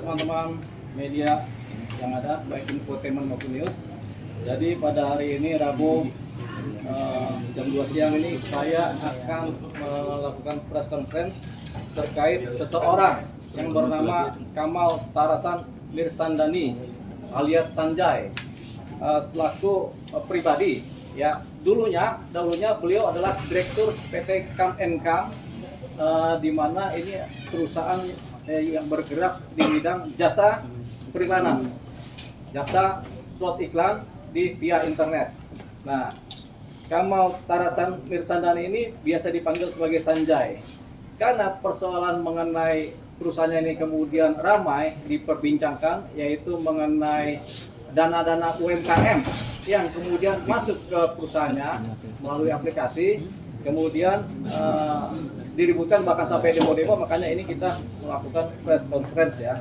Teman-teman media yang ada, baik infotainment maupun news. Jadi pada hari ini Rabu jam 2 siang ini saya akan melakukan press conference terkait seseorang yang bernama Kamal Tarasan Mirsandani alias Sanjay selaku pribadi ya. Dulunya beliau adalah direktur PT Kam & Kam di mana ini perusahaan yang bergerak di bidang jasa periklanan, jasa slot iklan via internet. Nah, Kamal Tarasan Mirsandani ini biasa dipanggil sebagai Sanjay karena persoalan mengenai perusahaannya ini kemudian ramai diperbincangkan, yaitu mengenai dana-dana UMKM yang kemudian masuk ke perusahaannya melalui aplikasi, kemudian diributkan bahkan sampai demo-demo. Makanya ini kita melakukan press conference ya.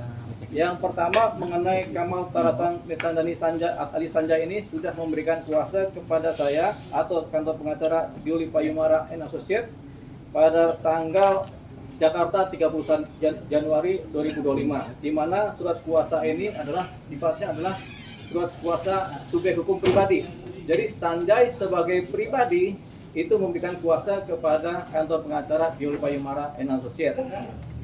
Yang pertama mengenai Kamal Tarasan Mirsandani alias Sanjay ini sudah memberikan kuasa kepada saya atau kantor pengacara Diuli Payumara & Associates pada tanggal Jakarta 31 Januari 2025, di mana surat kuasa ini adalah sifatnya adalah surat kuasa subjek hukum pribadi. Jadi Sanjay sebagai pribadi itu memberikan kuasa kepada kantor pengacara Diuli Payumara & Associates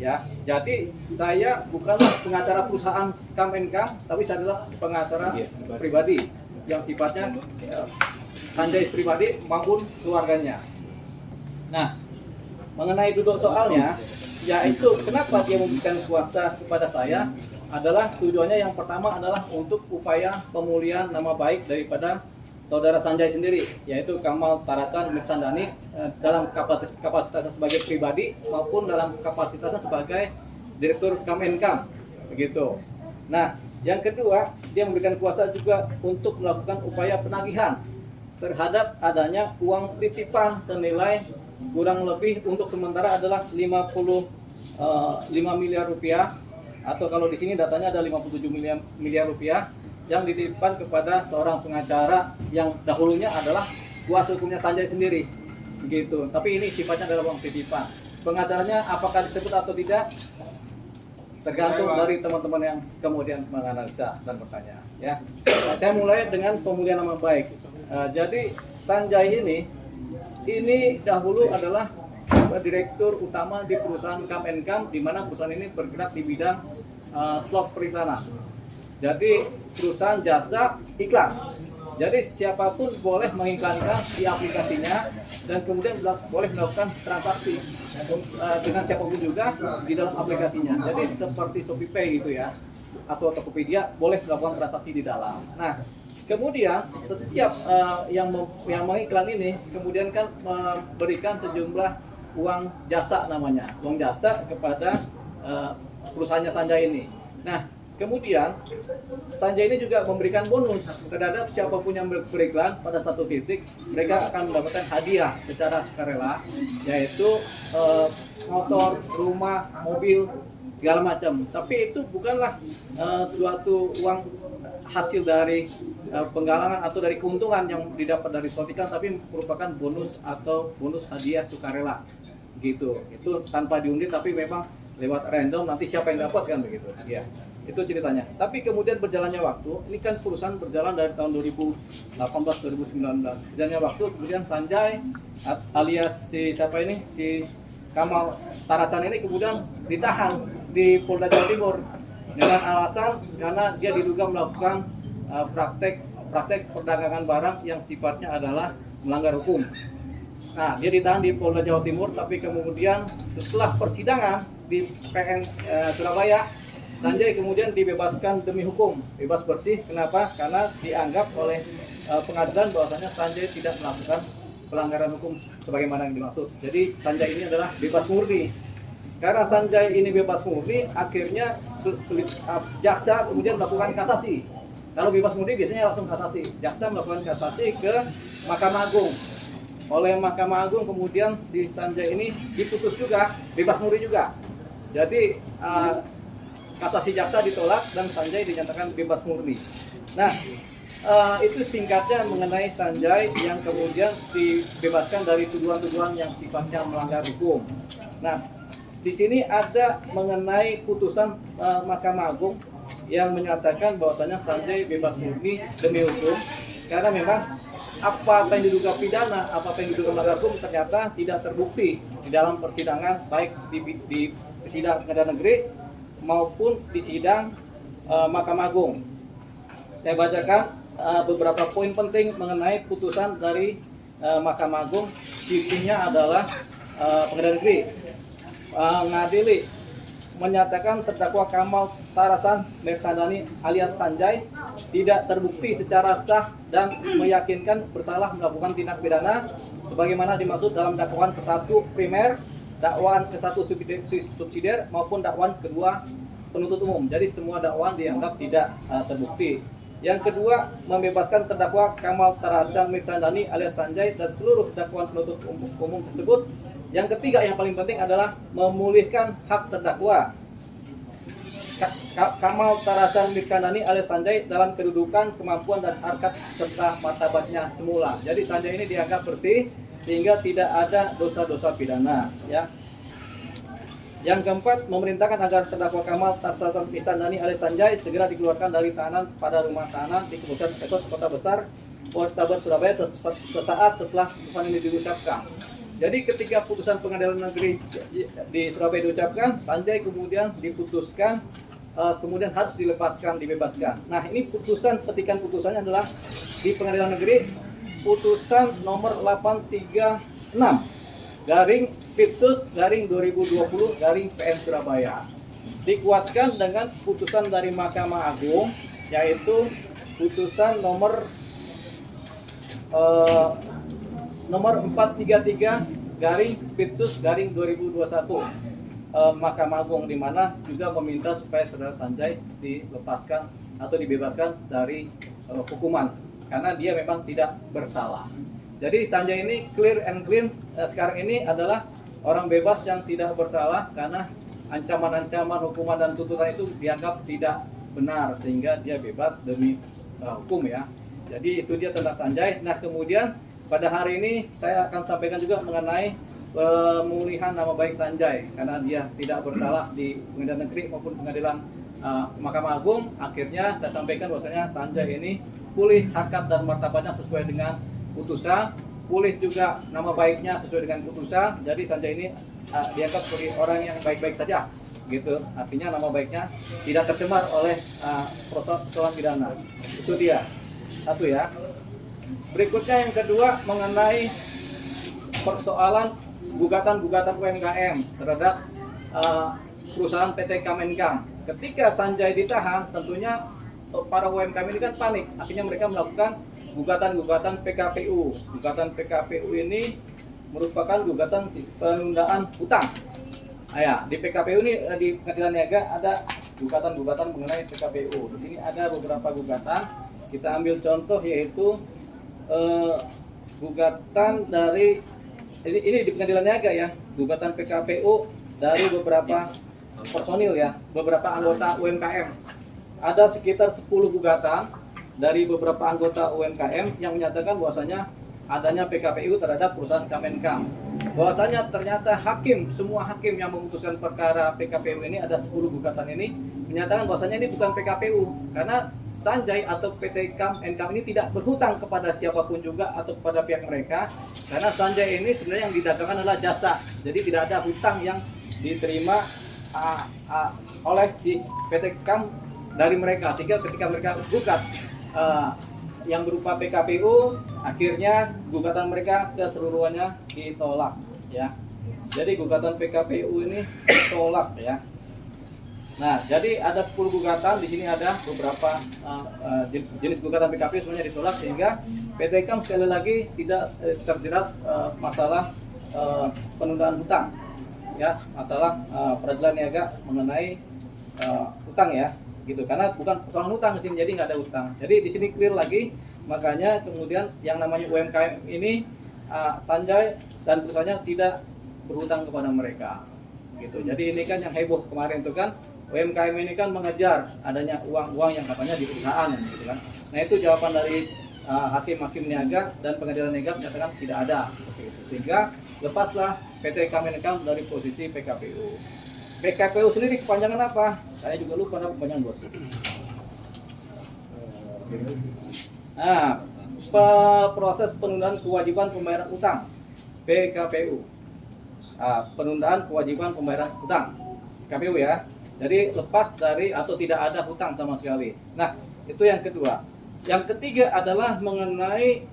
ya. Jadi saya bukanlah pengacara perusahaan Kam & Kam, tapi saya adalah pengacara pribadi yang sifatnya Sanjay pribadi maupun keluarganya. Nah, mengenai duduk soalnya, yaitu kenapa dia memberikan kuasa kepada saya adalah tujuannya yang pertama adalah untuk upaya pemulihan nama baik daripada saudara Sanjay sendiri, yaitu Kamal Tarasan Mirsandani dalam kapasitasnya sebagai pribadi maupun dalam kapasitasnya sebagai direktur Kam & Kam, begitu. Nah, yang kedua, dia memberikan kuasa juga untuk melakukan upaya penagihan terhadap adanya uang titipan senilai kurang lebih untuk sementara adalah 55 miliar rupiah, atau kalau di sini datanya ada 57 miliar rupiah yang dititipkan kepada seorang pengacara yang dahulunya adalah kuasa hukumnya Sanjay sendiri, begitu. Tapi ini sifatnya adalah uang titipan. Pengacaranya apakah disebut atau tidak tergantung dari teman-teman yang kemudian menganalisa dan bertanya. Ya, nah, saya mulai dengan pemulihan nama baik. Jadi Sanjay ini dahulu adalah direktur utama di perusahaan Kam & Kam, di mana perusahaan ini bergerak di bidang slot periklanan. Jadi perusahaan jasa iklan. Jadi siapapun boleh mengiklankan di aplikasinya dan kemudian boleh melakukan transaksi dengan siapapun juga di dalam aplikasinya. Jadi seperti ShopeePay gitu ya, atau Tokopedia boleh melakukan transaksi di dalam. Nah, kemudian setiap yang mengiklan ini kemudian kan memberikan sejumlah uang jasa, namanya uang jasa kepada perusahaannya Sanjay ini. Nah, kemudian Sanjay ini juga memberikan bonus terhadap siapapun yang beriklan. Pada satu titik mereka akan mendapatkan hadiah secara sukarela, yaitu motor, rumah, mobil, segala macam. Tapi itu bukanlah suatu uang hasil dari penggalangan atau dari keuntungan yang didapat dari slot iklan, tapi merupakan bonus atau bonus hadiah sukarela gitu. Itu tanpa diundi, tapi memang lewat random, nanti siapa yang dapat kan begitu ya. Itu ceritanya. Tapi kemudian berjalannya waktu, ini kan perusahaan berjalan dari tahun 2018-2019. Berjalannya waktu, kemudian Sanjay alias si Kamal Tarasan ini kemudian ditahan di Polda Jawa Timur dengan alasan karena dia diduga melakukan praktek perdagangan barang yang sifatnya adalah melanggar hukum. Nah, dia ditahan di Polda Jawa Timur, tapi kemudian setelah persidangan di PN Surabaya, Sanjay kemudian dibebaskan demi hukum, bebas bersih. Kenapa? Karena dianggap oleh pengadilan bahwasanya Sanjay tidak melakukan pelanggaran hukum sebagaimana yang dimaksud. Jadi Sanjay ini adalah bebas murni. Karena Sanjay ini bebas murni, akhirnya jaksa kemudian melakukan kasasi. Kalau bebas murni biasanya langsung kasasi. Jaksa melakukan kasasi ke Mahkamah Agung. Oleh Mahkamah Agung kemudian si Sanjay ini diputus juga, bebas murni juga. Jadi kasasi jaksa ditolak dan Sanjay dinyatakan bebas murni. Nah, itu singkatnya mengenai Sanjay yang kemudian dibebaskan dari tuduhan-tuduhan yang sifatnya melanggar hukum. Nah, di sini ada mengenai putusan Mahkamah Agung yang menyatakan bahwasanya Sanjay bebas murni demi hukum karena memang apa yang diduga pidana, apa yang diduga melanggar hukum ternyata tidak terbukti di dalam persidangan baik di sidang pengadilan negeri maupun di sidang Mahkamah Agung. Saya bacakan beberapa poin penting mengenai putusan dari Mahkamah Agung. Intinya adalah pengadilan negeri ngadili menyatakan terdakwa Kamal Tarasan Mirsandani alias Sanjay tidak terbukti secara sah dan meyakinkan bersalah melakukan tindak pidana sebagaimana dimaksud dalam dakwaan ke-1 primer, dakwaan ke-1 subsidiar maupun dakwaan kedua penuntut umum. Jadi semua dakwaan dianggap tidak terbukti. Yang kedua, membebaskan terdakwa Kamal Tarasan Mirsandani alias Sanjay dan seluruh dakwaan penuntut umum tersebut. Yang ketiga yang paling penting adalah memulihkan hak terdakwa Kamal Tarasan Mirsandani alias Sanjay dalam kedudukan, kemampuan dan harkat serta martabatnya semula. Jadi Sanjay ini dianggap bersih sehingga tidak ada dosa-dosa pidana, ya. Yang keempat, memerintahkan agar terdakwa Kamal Tarasan Mirsandani alias Sanjay segera dikeluarkan dari tahanan pada rumah tahanan di Kepolisian Kota Besar Polrestabes Surabaya sesaat setelah putusan ini diucapkan. Jadi ketika putusan pengadilan negeri di Surabaya diucapkan, Sanjay kemudian diputuskan, kemudian harus dilepaskan, dibebaskan. Nah, ini putusan, petikan putusannya adalah di pengadilan negeri putusan nomor 836 garing Pipsus garing 2020 garing PN Surabaya. Dikuatkan dengan putusan dari Mahkamah Agung, yaitu putusan nomor 433 garing Pipsus garing 2021 Mahkamah Agung, di mana juga meminta supaya saudara Sanjay dilepaskan atau dibebaskan dari hukuman karena dia memang tidak bersalah. Jadi Sanjay ini clear and clean sekarang ini adalah orang bebas yang tidak bersalah karena ancaman-ancaman hukuman dan tuntutan itu dianggap tidak benar sehingga dia bebas demi hukum, ya. Jadi itu dia tentang Sanjay. Nah, kemudian pada hari ini saya akan sampaikan juga mengenai pemulihan nama baik Sanjay karena dia tidak bersalah di pengadilan negeri maupun pengadilan Mahkamah Agung. Akhirnya saya sampaikan bahwasanya Sanjay ini pulih harkat dan martabatnya sesuai dengan putusan, pulih juga nama baiknya sesuai dengan putusan. Jadi Sanjay ini dianggap sebagai orang yang baik-baik saja, gitu. Artinya nama baiknya tidak tercemar oleh persoalan pidana. Itu dia. Satu, ya. Berikutnya yang kedua mengenai persoalan gugatan-gugatan UMKM terhadap perusahaan PT Kemenkam. Ketika Sanjay ditahan, tentunya para UMKM ini kan panik. Akhirnya mereka melakukan gugatan-gugatan PKPU. Gugatan PKPU ini merupakan gugatan penundaan hutang. Ya, di PKPU ini di Pengadilan Niaga ada gugatan-gugatan mengenai PKPU. Di sini ada beberapa gugatan. Kita ambil contoh yaitu gugatan dari ini di Pengadilan Niaga, ya, gugatan PKPU dari beberapa personil, ya, beberapa anggota UMKM. Ada sekitar 10 gugatan dari beberapa anggota UMKM yang menyatakan bahwasanya adanya PKPU terhadap perusahaan Kemenkam. Bahwasanya ternyata semua hakim yang memutuskan perkara PKPU ini, ada 10 gugatan ini, menyatakan bahwasanya ini bukan PKPU karena Sanjay atau PT Kemenkam ini tidak berhutang kepada siapapun juga atau kepada pihak mereka, karena Sanjay ini sebenarnya yang didagangkan adalah jasa. Jadi tidak ada hutang yang diterima oleh si PT Kam dari mereka, sehingga ketika mereka gugat yang berupa PKPU, akhirnya gugatan mereka keseluruhannya ditolak, ya. Jadi gugatan PKPU ini ditolak, ya. Nah, jadi ada 10 gugatan. Di sini ada beberapa jenis gugatan PKPU semuanya ditolak, sehingga PT Kam sekali lagi tidak terjerat masalah penundaan hutang, ya, masalah peradilan niaga mengenai hutang, ya. gitu, karena bukan persoalan hutang di sini, jadi nggak ada hutang. Jadi di sini clear lagi, makanya kemudian yang namanya UMKM ini Sanjay dan perusahaannya tidak berhutang kepada mereka, gitu. Jadi ini kan yang heboh kemarin itu kan, UMKM ini kan mengejar adanya uang-uang yang katanya di perusahaan, gitu kan. Nah itu jawaban dari hakim niaga dan pengadilan negara menyatakan tidak ada, seperti itu. Sehingga lepaslah PT Kemenkum dari posisi PKPU. PKPU sendiri kepanjangan apa? Saya juga lupa nama kepanjangan, bos. Nah, proses penundaan kewajiban pembayaran utang, PKPU. Penundaan kewajiban pembayaran utang, PKPU ya. Jadi lepas dari atau tidak ada hutang sama sekali. Nah, itu yang kedua. Yang ketiga adalah mengenai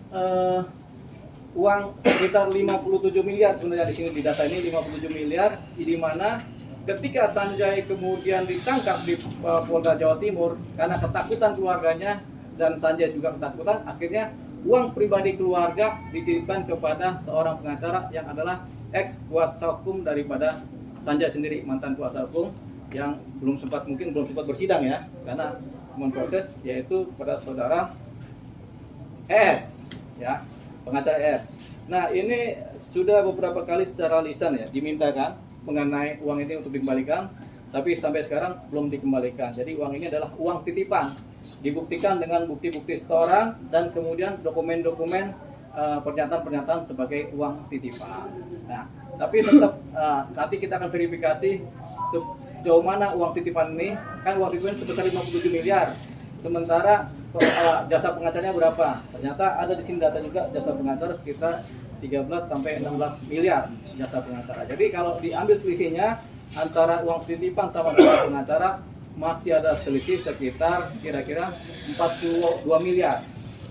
uang sekitar 57 miliar sebenarnya di sini di data ini 57 miliar, di mana ketika Sanjay kemudian ditangkap di Polda Jawa Timur karena ketakutan keluarganya dan Sanjay juga ketakutan, akhirnya uang pribadi keluarga dititipkan kepada seorang pengacara yang adalah ex kuasa hukum daripada Sanjay sendiri, mantan kuasa hukum yang belum sempat bersidang ya, karena cuma proses, yaitu kepada saudara ES ya, pengacara ES. Nah ini sudah beberapa kali secara lisan ya dimintakan mengenai uang ini untuk dikembalikan, tapi sampai sekarang belum dikembalikan. Jadi uang ini adalah uang titipan, dibuktikan dengan bukti-bukti setoran dan kemudian dokumen-dokumen pernyataan-pernyataan sebagai uang titipan. Nah, tapi tetap nanti kita akan verifikasi sejauh mana uang titipan ini. Kan uang titipan sebesar 57 miliar, sementara jasa pengacaranya berapa? Ternyata ada di sini data juga, jasa pengacara sekitar 13 sampai 16 miliar jasa pengacara. Jadi kalau diambil selisihnya antara uang titipan sama jasa pengacara, masih ada selisih sekitar kira-kira 42 miliar.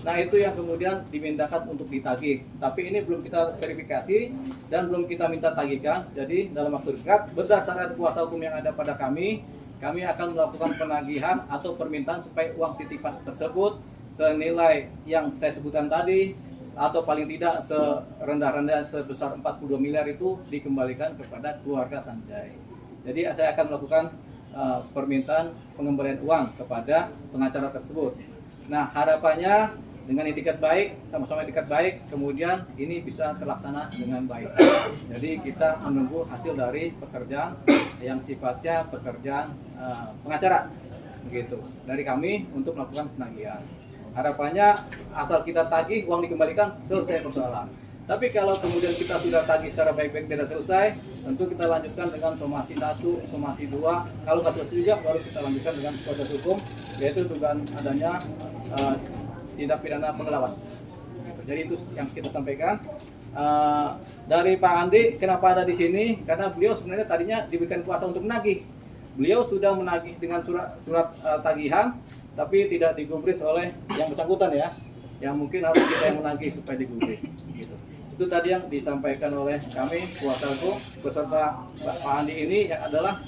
Nah itu yang kemudian dimintakan untuk ditagih. Tapi ini belum kita verifikasi dan belum kita minta tagihkan. Jadi dalam waktu dekat berdasarkan kuasa hukum yang ada pada kami akan melakukan penagihan atau permintaan supaya uang titipan tersebut senilai yang saya sebutkan tadi, atau paling tidak serendah-rendah sebesar 42 miliar itu dikembalikan kepada keluarga Sanjay. Jadi saya akan melakukan permintaan pengembalian uang kepada pengacara tersebut. Nah harapannya dengan itikat baik, sama-sama itikat baik, kemudian ini bisa terlaksana dengan baik. Jadi kita menunggu hasil dari pekerjaan yang sifatnya pekerjaan pengacara, begitu, dari kami untuk melakukan penagihan. Harapannya asal kita tagih, uang dikembalikan, selesai persoalan. Tapi kalau kemudian kita sudah tagih secara baik-baik tidak selesai, tentu kita lanjutkan dengan somasi 1, somasi 2. Kalau nggak selesai juga, baru kita lanjutkan dengan proses hukum, yaitu dugaan adanya tindak pidana penggelapan. Jadi itu yang kita sampaikan. Dari Pak Andi, kenapa ada di sini? Karena beliau sebenarnya tadinya diberikan kuasa untuk menagih. Beliau sudah menagih dengan surat tagihan, tapi tidak digubris oleh yang bersangkutan ya, yang mungkin harus kita yang menagih supaya digubris gitu. Itu tadi yang disampaikan oleh kami kuasa hukum beserta Pak Andi ini yang adalah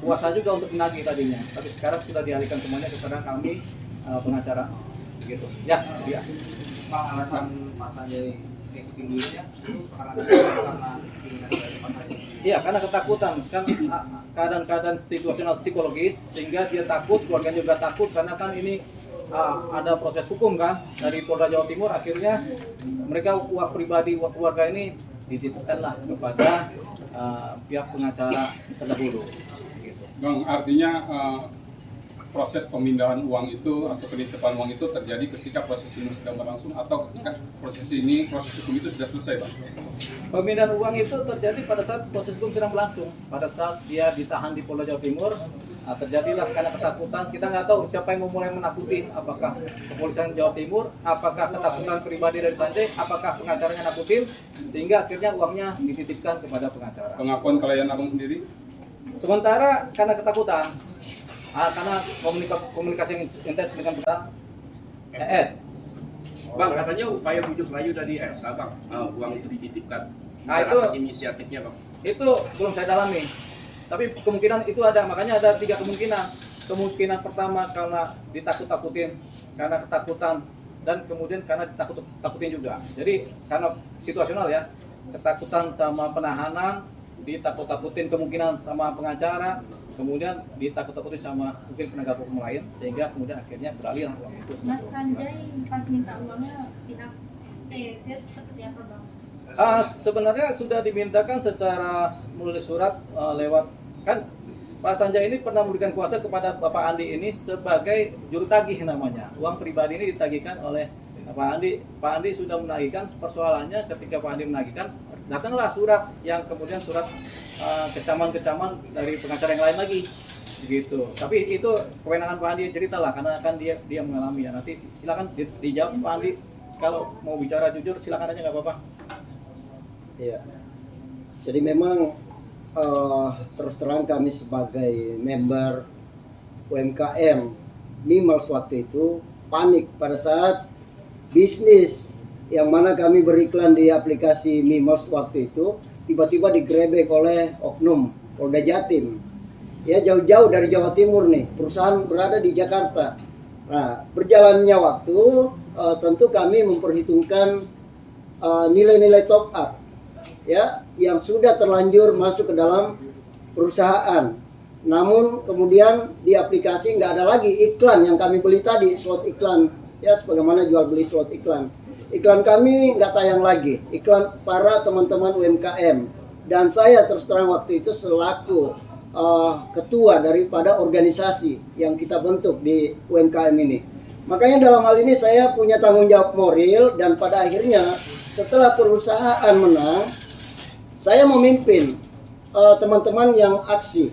kuasa juga untuk menagih tadinya, tapi sekarang sudah dialihkan semuanya kepada kami pengacara gitu ya. Ya Pak, alasan Mas Sanjay ikutin dulunya itu karena keinginan dari Mas Sanjay. Iya, karena ketakutan kan, keadaan-keadaan situasional psikologis sehingga dia takut, keluarganya juga takut karena kan ini ada proses hukum kan dari Polda Jawa Timur. Akhirnya mereka uang pribadi, uang keluarga ini dititipkanlah kepada pihak pengacara terdahulu. Gitu. Bang, artinya proses pemindahan uang itu atau penitipan uang itu terjadi ketika proses ini sedang berlangsung atau ketika proses hukum itu sudah selesai, Bang? Pemindahan uang itu terjadi pada saat proses hukum sedang berlangsung. Pada saat dia ditahan di Polda Jawa Timur, terjadilah karena ketakutan. Kita nggak tahu siapa yang mulai menakuti, apakah kepolisian Jawa Timur, apakah ketakutan pribadi dari Sanjay, apakah pengacaranya nakutin, sehingga akhirnya uangnya dititipkan kepada pengacara. Pengakuan klien Abang sendiri? Sementara karena ketakutan, karena komunikasi yang intens dengan kita ES. Bang, katanya upaya bujuk rayu dari Elsa, Bang, uang itu dititipkan. Nah, itu apa sih inisiatifnya, Bang? Itu belum saya dalami. Tapi kemungkinan itu ada, makanya ada 3 kemungkinan. Kemungkinan pertama karena ditakut-takutin, karena ketakutan, dan kemudian karena ditakut-takutin juga. Jadi karena situasional ya, ketakutan sama penahanan, ditakut-takutin kemungkinan sama pengacara, kemudian ditakut-takutin sama mungkin penegak hukum lain, sehingga kemudian akhirnya beralih uang itu. Mas Sanjay pas minta uangnya pihak TZ seperti apa bang? Sebenarnya sudah dimintakan secara menulis surat lewat, kan Pak Sanjay ini pernah memberikan kuasa kepada Bapak Andi ini sebagai juru tagih namanya. Uang pribadi ini ditagihkan oleh Pak Andi. Pak Andi sudah menagihkan, persoalannya ketika Pak Andi menagihkan, datanglah surat yang kemudian surat kecaman-kecaman dari pengacara yang lain lagi, begitu. Tapi itu kewenangan Pak Andi, ceritalah karena kan dia mengalami ya. Nanti silakan dijawab Pak Andi. Kalau mau bicara jujur silakan aja, nggak apa-apa. Ya, jadi memang terus terang kami sebagai member UMKM Mimals waktu itu panik pada saat bisnis yang mana kami beriklan di aplikasi Mimals waktu itu tiba-tiba digrebek oleh oknum Polda Jatim. Ya, jauh-jauh dari Jawa Timur nih, perusahaan berada di Jakarta. Nah, berjalannya waktu tentu kami memperhitungkan nilai-nilai top up ya yang sudah terlanjur masuk ke dalam perusahaan. Namun kemudian di aplikasi nggak ada lagi iklan yang kami beli tadi, slot iklan ya, sebagaimana jual beli slot iklan. Iklan kami nggak tayang lagi, iklan para teman-teman UMKM. Dan saya terus terang waktu itu selaku ketua daripada organisasi yang kita bentuk di UMKM ini. Makanya dalam hal ini saya punya tanggung jawab moral, dan pada akhirnya setelah perusahaan menang, saya memimpin teman-teman yang aksi.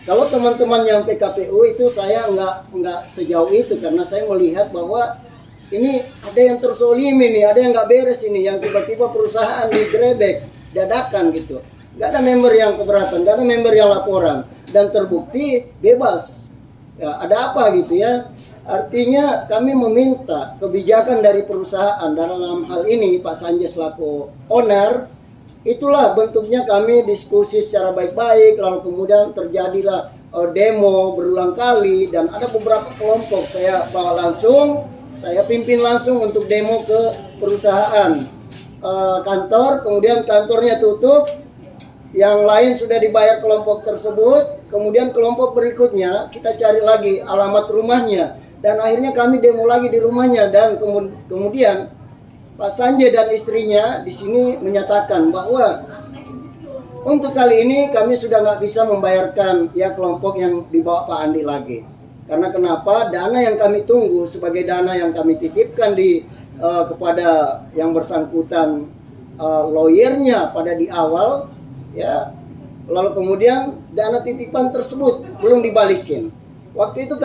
Kalau teman-teman yang PKPU itu saya nggak sejauh itu, karena saya melihat bahwa ini ada yang tersolimi nih, ada yang nggak beres ini, yang tiba-tiba perusahaan digrebek dadakan gitu. Nggak ada member yang keberatan, nggak ada member yang laporan, dan terbukti bebas. Ya, ada apa gitu ya? Artinya kami meminta kebijakan dari perusahaan dalam hal ini Pak Sanjay selaku owner. Itulah bentuknya kami diskusi secara baik-baik, lalu kemudian terjadilah demo berulang kali, dan ada beberapa kelompok saya bawa langsung, saya pimpin langsung untuk demo ke perusahaan kantor, kemudian kantornya tutup, yang lain sudah dibayar kelompok tersebut, kemudian kelompok berikutnya kita cari lagi alamat rumahnya, dan akhirnya kami demo lagi di rumahnya, dan kemudian Pak Sanjay dan istrinya di sini menyatakan bahwa untuk kali ini kami sudah nggak bisa membayarkan ya kelompok yang dibawa Pak Andi lagi. Karena kenapa? Dana yang kami tunggu sebagai dana yang kami titipkan kepada yang bersangkutan lawyernya pada di awal ya. Lalu kemudian dana titipan tersebut belum dibalikin. Waktu itu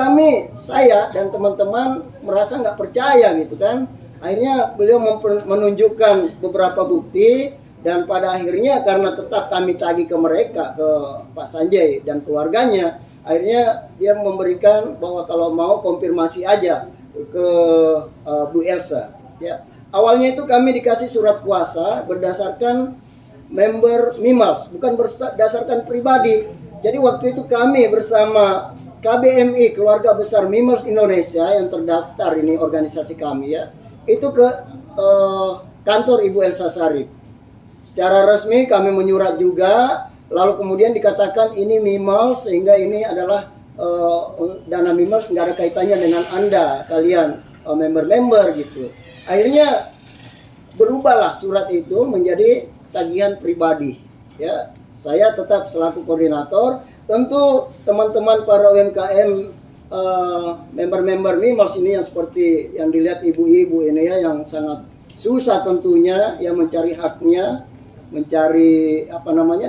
saya dan teman-teman merasa nggak percaya gitu kan. Akhirnya beliau menunjukkan beberapa bukti, dan pada akhirnya karena tetap kami tagih ke mereka, ke Pak Sanjay dan keluarganya, akhirnya dia memberikan bahwa kalau mau konfirmasi aja ke Bu Elsa. Ya. Awalnya itu kami dikasih surat kuasa berdasarkan member Mimals, bukan berdasarkan pribadi. Jadi waktu itu kami bersama KBMI, Keluarga Besar Mimals Indonesia yang terdaftar, ini organisasi kami ya, itu ke kantor Ibu Elsa Sarip. Secara resmi kami menyurat juga, lalu kemudian dikatakan ini Mimals, sehingga ini adalah dana Mimals, nggak ada kaitannya dengan Anda, kalian member-member gitu. Akhirnya berubahlah surat itu menjadi tagihan pribadi. Ya, saya tetap selaku koordinator. Tentu teman-teman para UMKM member-member Mimals ini yang seperti yang dilihat ibu-ibu ini ya, yang sangat susah tentunya ya mencari haknya, mencari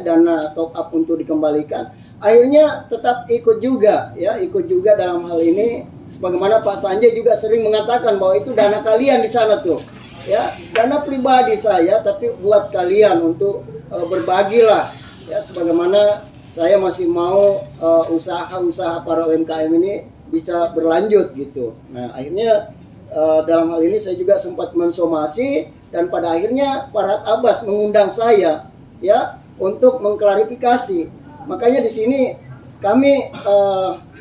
dana top up untuk dikembalikan, akhirnya tetap ikut juga dalam hal ini, sebagaimana Pak Sanjay juga sering mengatakan bahwa itu dana kalian di sana tuh ya, dana pribadi saya tapi buat kalian untuk berbagilah ya, sebagaimana saya masih mau usaha-usaha para UMKM ini bisa berlanjut gitu. Nah akhirnya dalam hal ini saya juga sempat mensomasi, dan pada akhirnya Farhad Abbas mengundang saya ya untuk mengklarifikasi. Makanya di sini kami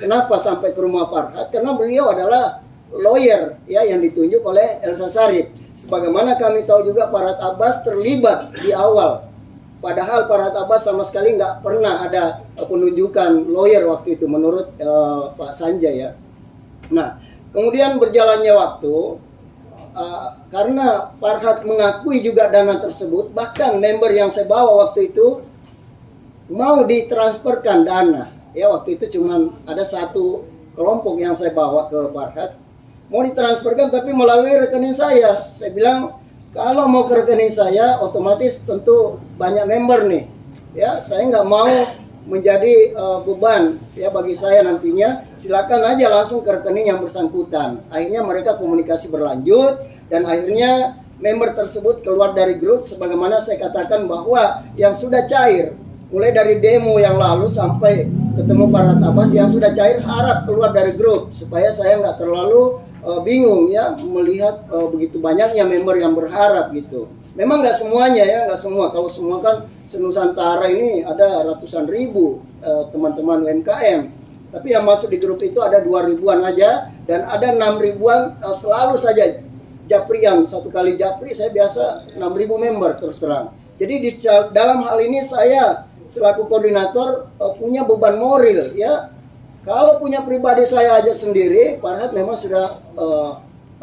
kenapa sampai ke rumah Farhad, karena beliau adalah lawyer ya yang ditunjuk oleh Elsa Sarip. Sebagaimana kami tahu juga Farhad Abbas terlibat di awal Padahal Farhad Abbas sama sekali nggak pernah ada penunjukan lawyer waktu itu menurut Pak Sanjay ya. Nah, kemudian berjalannya waktu, karena Farhad mengakui juga dana tersebut, bahkan member yang saya bawa waktu itu mau ditransferkan dana. Ya, waktu itu cuman ada satu kelompok yang saya bawa ke Farhad, mau ditransferkan tapi melalui rekening saya. Saya bilang, kalau mau ke rekening saya, otomatis tentu banyak member nih. Ya, saya nggak mau menjadi beban ya bagi saya nantinya. Silakan aja langsung ke rekening yang bersangkutan. Akhirnya mereka komunikasi berlanjut dan akhirnya member tersebut keluar dari grup. Sebagaimana saya katakan bahwa yang sudah cair mulai dari demo yang lalu sampai ketemu Farhad Abbas, yang sudah cair harap keluar dari grup supaya saya nggak terlalu bingung ya melihat begitu banyaknya member yang berharap gitu. Memang nggak semuanya ya, nggak semua. Kalau semua kan se-Nusantara ini ada ratusan ribu teman-teman UMKM. Tapi yang masuk di grup itu ada 2 ribuan aja, dan ada 6 ribuan selalu saja japrian. Satu kali japri saya biasa 6 ribu member terus terang. Jadi dalam hal ini saya selaku koordinator punya beban moral ya. Kalau punya pribadi saya aja sendiri, Farhad memang sudah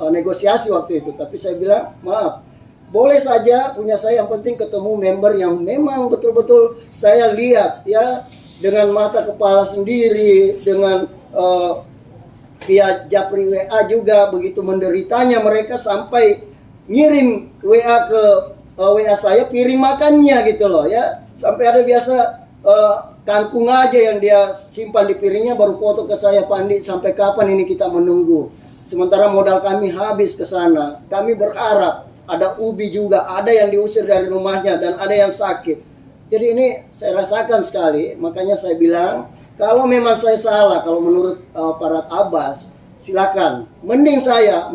negosiasi waktu itu. Tapi saya bilang, maaf, boleh saja punya saya, yang penting ketemu member yang memang betul-betul saya lihat ya dengan mata kepala sendiri, dengan via japri WA juga begitu menderitanya mereka sampai ngirim WA ke WA saya piring makannya gitu loh ya. Sampai ada biasa kangkung aja yang dia simpan di piringnya baru foto ke saya, Pak Andi, sampai kapan ini kita menunggu. Sementara modal kami habis ke sana. Kami berharap, ada ubi juga, ada yang diusir dari rumahnya dan ada yang sakit. Jadi ini saya rasakan sekali, makanya saya bilang kalau memang saya salah, kalau menurut Farhad Abbas silakan. Mending saya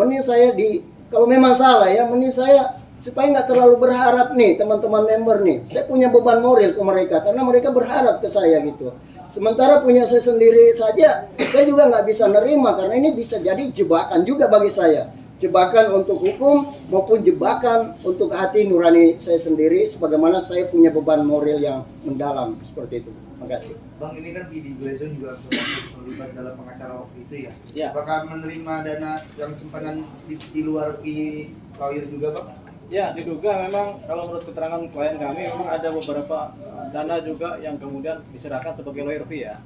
kalau memang salah ya, mending saya supaya nggak terlalu berharap nih teman-teman member nih. Saya punya beban moral ke mereka karena mereka berharap ke saya gitu. Sementara punya saya sendiri saja, saya juga nggak bisa nerima karena ini bisa jadi jebakan juga bagi saya. Jebakan untuk hukum maupun jebakan untuk hati nurani saya sendiri, sebagaimana saya punya beban moral yang mendalam seperti itu. Terima kasih. Bang, ini kan Vidi Glazon juga terlibat dalam pengacara waktu itu ya. Ya. Apakah menerima dana yang simpanan di luar fee lawyer juga, Bang? Ya, diduga memang kalau menurut keterangan klien kami memang ada beberapa dana juga yang kemudian diserahkan sebagai lawyer fee ya,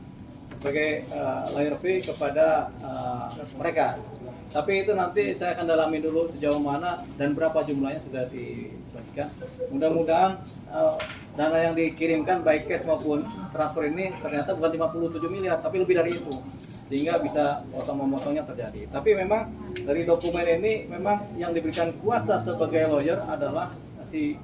sebagai lawyer fee kepada mereka. Tapi itu nanti saya akan dalami dulu sejauh mana dan berapa jumlahnya sudah dibagikan. Mudah-mudahan dana yang dikirimkan baik cash maupun transfer ini ternyata bukan 57 miliar tapi lebih dari itu, sehingga bisa potong-memotongnya terjadi. Tapi memang dari dokumen ini memang yang diberikan kuasa sebagai lawyer adalah si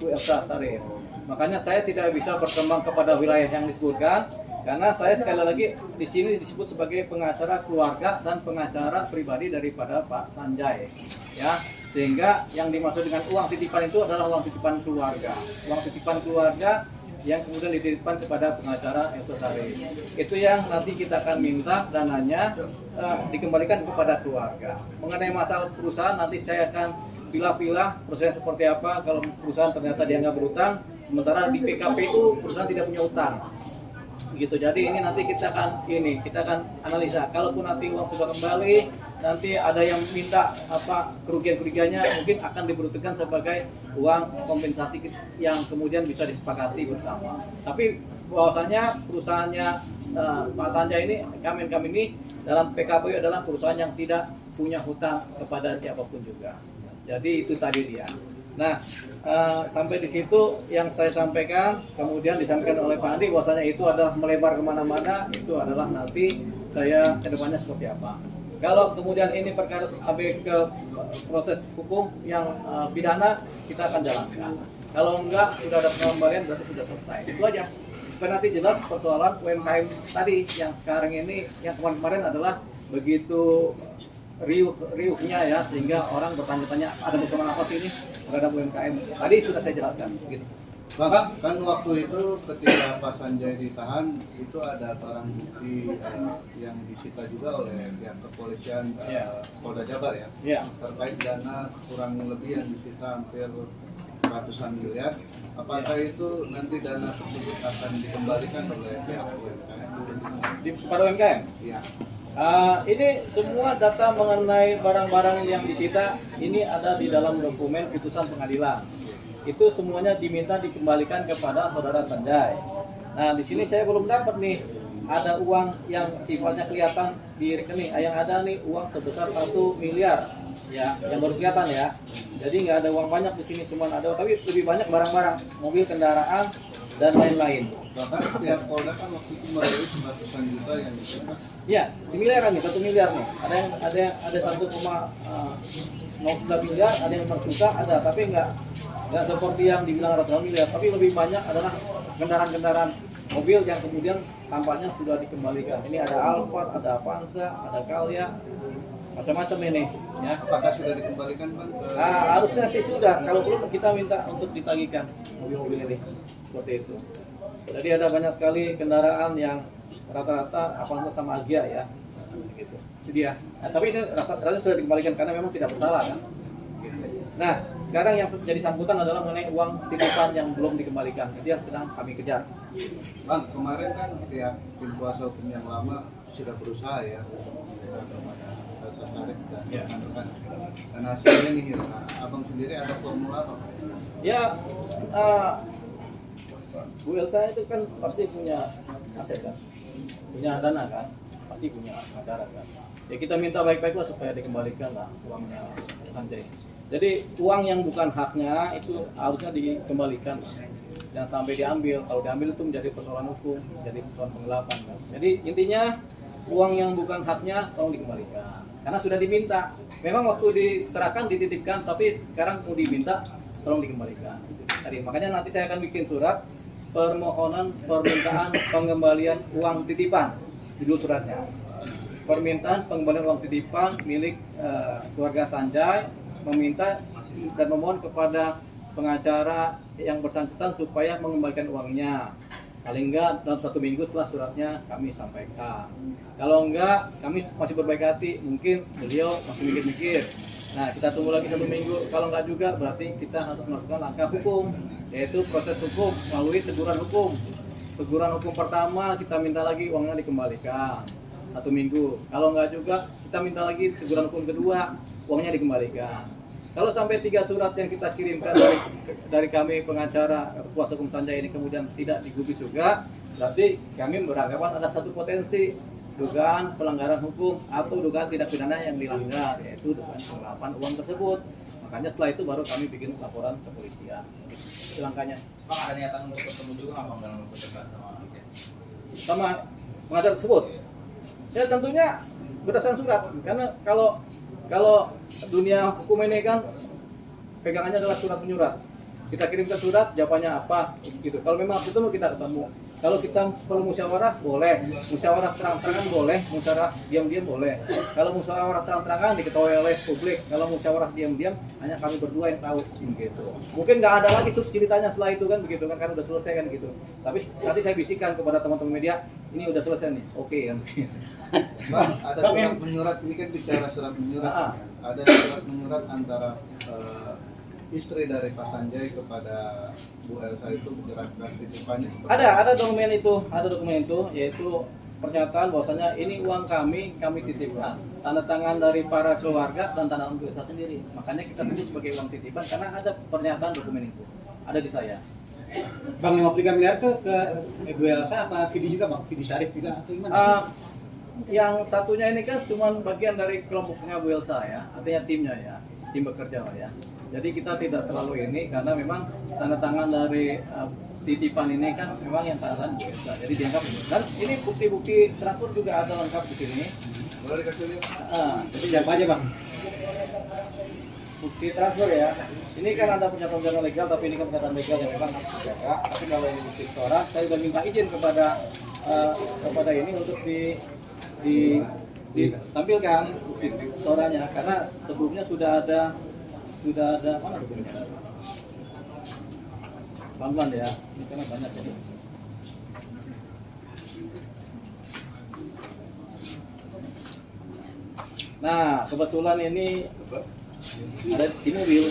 Bu Elsa Sharif. Makanya saya tidak bisa berkembang kepada wilayah yang disebutkan karena saya sekali lagi di sini disebut sebagai pengacara keluarga dan pengacara pribadi daripada Pak Sanjay. Ya, sehingga yang dimaksud dengan uang titipan itu adalah uang titipan keluarga. Uang titipan keluarga yang kemudian dititipkan kepada pengacara Elsa Sharif. Itu yang nanti kita akan minta dananya dikembalikan kepada keluarga. Mengenai masalah perusahaan nanti saya akan pilah-pilah prosesnya seperti apa. Kalau perusahaan ternyata dianggap berutang, sementara di PKPU perusahaan tidak punya utang. Gitu. Jadi ini nanti kita akan analisa. Kalaupun nanti uang sudah kembali, nanti ada yang minta kerugian-kerugiannya mungkin akan diberhentikan sebagai uang kompensasi yang kemudian bisa disepakati bersama. Tapi bahwasanya perusahaannya Pak Sanjay ini, kami ini dalam PKPU adalah perusahaan yang tidak punya hutang kepada siapapun juga. Jadi itu tadi dia. Nah, sampai di situ yang saya sampaikan, kemudian disampaikan oleh Pak Andi bahwasanya itu adalah melebar kemana-mana, itu adalah nanti saya kedepannya seperti apa. Kalau kemudian ini perkara sampai ke proses hukum yang pidana, kita akan jalankan. Kalau enggak, sudah ada pengembalian berarti sudah selesai. Itu aja. Supaya nanti jelas persoalan UMKM tadi yang sekarang ini, yang kemarin-kemarin adalah begitu riuhnya ya, sehingga orang bertanya-tanya ada persoalan apa sih ini terhadap UMKM. Tadi sudah saya jelaskan gitu. Bang, kan waktu itu ketika Pak Sanjay ditahan itu ada barang bukti yang disita juga oleh pihak kepolisian Polda Jabar ya, Yeah. terkait dana kurang lebih yang disita hampir ratusan miliar. Apakah itu nanti dana tersebut akan dikembalikan oleh pihak UMKM? Pada UMKM. Iya. Ini semua data mengenai barang-barang yang disita ini ada di dalam dokumen putusan pengadilan. Itu semuanya diminta dikembalikan kepada saudara Sanjay. Nah, di sini saya belum dapat nih ada uang yang sifatnya kelihatan di rekening. Yang ada nih uang sebesar 1 miliar ya, yang baru kelihatan ya. Jadi nggak ada uang banyak di sini, cuma ada, tapi lebih banyak barang-barang, mobil, kendaraan dan lain-lain. Bahkan pihak Polda kan waktu itu merilis ratusan juta yang disita. Ya, di miliaran nih, 1 miliar nih. Ada 1,09 miliar, ada yang 4 juta, ada, tapi nggak seperti yang dibilang ratusan miliar, tapi lebih banyak adalah kendaraan-kendaraan mobil yang kemudian tampaknya sudah dikembalikan. Ini ada Alphard, ada Avanza, ada Calya, macam-macam ini. Ya. Apakah sudah dikembalikan Bang? Harusnya sih sudah. Kalau belum kita minta untuk ditagihkan mobil-mobil ini, seperti itu. Jadi ada banyak sekali kendaraan yang rata-rata Avanza sama Agya ya, gitu. Itu dia. Nah, tapi ini rata-rata sudah dikembalikan karena memang tidak bersalah kan. Gitu. Nah, sekarang yang jadi sambutan adalah mengenai uang titipan yang belum dikembalikan. Itu yang sedang kami kejar. Bang, kemarin kan pihak tim kuasa hukum yang lama sudah berusaha ya kepada Elsa Sharif dan rekan-rekan. Dan hasilnya nihil. Nah, abang sendiri ada formula apa? Ya, Bu Elsa itu kan pasti punya aset kan, punya dana kan, pasti punya acara kan. Ya kita minta baik-baik lah supaya dikembalikan lah uangnya Sanjay. Jadi uang yang bukan haknya itu harusnya dikembalikan. Jangan sampai diambil. Kalau diambil itu menjadi persoalan hukum, menjadi persoalan penggelapan kan. Jadi intinya uang yang bukan haknya tolong dikembalikan. Karena sudah diminta. Memang waktu diserahkan dititipkan, tapi sekarang mau diminta tolong dikembalikan. Jadi makanya nanti saya akan bikin surat permohonan permintaan pengembalian uang titipan, judul suratnya. Permintaan pengembalian uang titipan milik keluarga Sanjay, meminta dan memohon kepada pengacara yang bersangkutan supaya mengembalikan uangnya. Paling enggak dalam 1 minggu setelah suratnya kami sampaikan. Kalau enggak, kami masih berbaik hati, mungkin beliau masih mikir-mikir. Nah, kita tunggu lagi 1 minggu. Kalau enggak juga, berarti kita harus melakukan langkah hukum, yaitu proses hukum melalui teguran hukum. Teguran hukum pertama kita minta lagi uangnya dikembalikan 1 minggu. Kalau enggak juga, kita minta lagi teguran hukum kedua, uangnya dikembalikan. Kalau sampai 3 surat yang kita kirimkan dari kami pengacara kuasa hukum Sanjay ini kemudian tidak digubris juga, berarti kami beranggapan ada satu potensi dugaan pelanggaran hukum atau dugaan tindak pidana yang dilanggar, yaitu dugaan penggelapan uang tersebut. Makanya setelah itu baru kami bikin laporan ke kepolisian. Itu langkahnya. Bang, ada niatan untuk bertemu juga nggak Bang dalam berdebat sama kes? Sama pengacara tersebut. Ya tentunya berdasarkan surat, karena kalau dunia hukum ini kan pegangannya adalah surat menyurat. Kita kirimkan surat, jawabannya apa, gitu. Kalau memang ketemu kita ketemu. Kalau kita perlu musyawarah boleh, musyawarah terang-terangan boleh, musyawarah diam-diam boleh. Kalau musyawarah terang-terangan diketahui oleh publik, kalau musyawarah diam-diam hanya kami berdua yang tahu, gitu. Mungkin nggak ada lagi tuh ceritanya setelah itu kan, begitu kan, karena udah selesai kan gitu. Tapi nanti saya bisikan kepada teman-teman media, ini udah selesai nih, oke kan. Bang, ada surat menyurat, ini kan bicara surat menyurat. Ada surat menyurat antara istri dari Pak Sanjay kepada Bu Elsa itu menyerahkan titipannya seperti Ada dokumen itu, yaitu pernyataan bahwasanya ini uang kami titipkan, tanda tangan dari para keluarga dan tanda tangan Bu Elsa sendiri. Makanya kita sebut sebagai uang titipan karena ada pernyataan dokumen itu, ada di saya. Bang, 53 miliar itu ke Bu Elsa apa Vidi juga Bang? Vidi Sharif juga atau gimana? Yang satunya ini kan cuma bagian dari kelompoknya Bu Elsa ya, artinya timnya ya, tim bekerja lah ya. Jadi kita tidak terlalu ini karena memang tanda tangan dari titipan ini kan memang yang tanda tangan Bu Elsa. Jadi dianggap, dan ini bukti-bukti transfer juga ada lengkap di sini. boleh dikasih lihat? Jadi siapa aja Bang? Bukti transfer ya. Ini kan ada pernyataan legal, tapi ini kan pernyataan legal yang memang harus dijaga. Tapi kalau ini bukti setoran, saya sudah minta izin kepada ini untuk ditampilkan bukti setorannya karena sebelumnya sudah ada mana dokumennya? Pelan-pelan ya, ini karena banyak ya. Nah, kebetulan ini ada di mobil.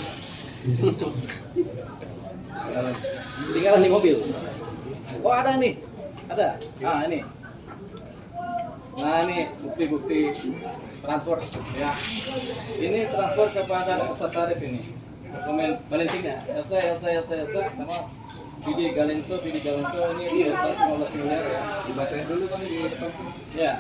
Tinggalan di mobil. Oh ada nih, ada. Nah ini. Nah ini bukti-bukti transfer ya. Ini transfer kepada Elsa Sarif ini. Dokumen balancingnya. Elsa sama Vidi Galenso ini total 15 miliar ya. Dibacain dulu kan di depan. Ya.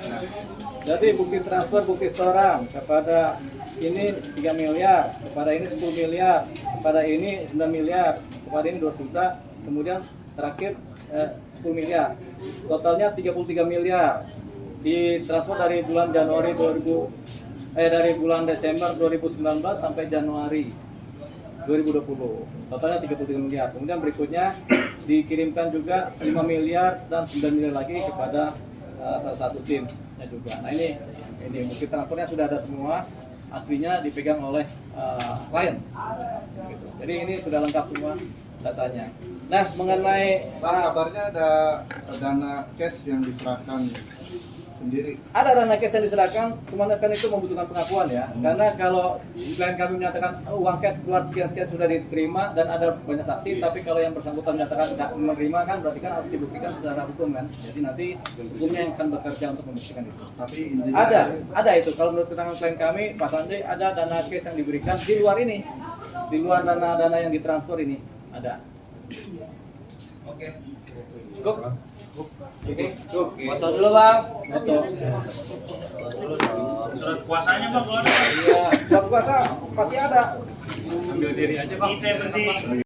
Jadi bukti transfer, bukti setoran kepada ini 3 miliar, kepada ini 10 miliar, kepada ini 9 miliar, kepada ini 2 juta, kemudian terakhir 10 miliar. Totalnya 33 miliar. Ditransfer dari bulan Januari dari bulan Desember 2019 sampai Januari 2020. Totalnya 33 miliar. Kemudian berikutnya dikirimkan juga 5 miliar dan 9 miliar lagi kepada salah satu timnya juga. Nah ini bukti transfernya sudah ada semua, aslinya dipegang oleh klien. Gitu. Jadi ini sudah lengkap semua datanya. Nah mengenai Bang, kabarnya ada dana cash yang diserahkan sendiri. ada dana cash yang diserahkan, cuma kan itu membutuhkan pengakuan ya. Karena kalau klien kami menyatakan uang cash keluar sekian-sekian sudah diterima dan ada banyak saksi, tapi kalau yang bersangkutan menyatakan tidak menerima kan berarti kan harus dibuktikan secara hukum kan. Jadi nanti hukumnya yang akan bekerja untuk membuktikan itu. Tapi intinya Ada itu. Kalau menurut keterangan klien kami, Pak Sanjay, ada dana cash yang diberikan di luar ini, di luar dana-dana yang ditransfer ini ada. Oke. Cukup? Oke. Cukup. Foto dulu bang. Foto. Surat kuasanya bang kalau ada. Iya. Surat kuasa pasti ada. Ambil diri aja bang. Kita berarti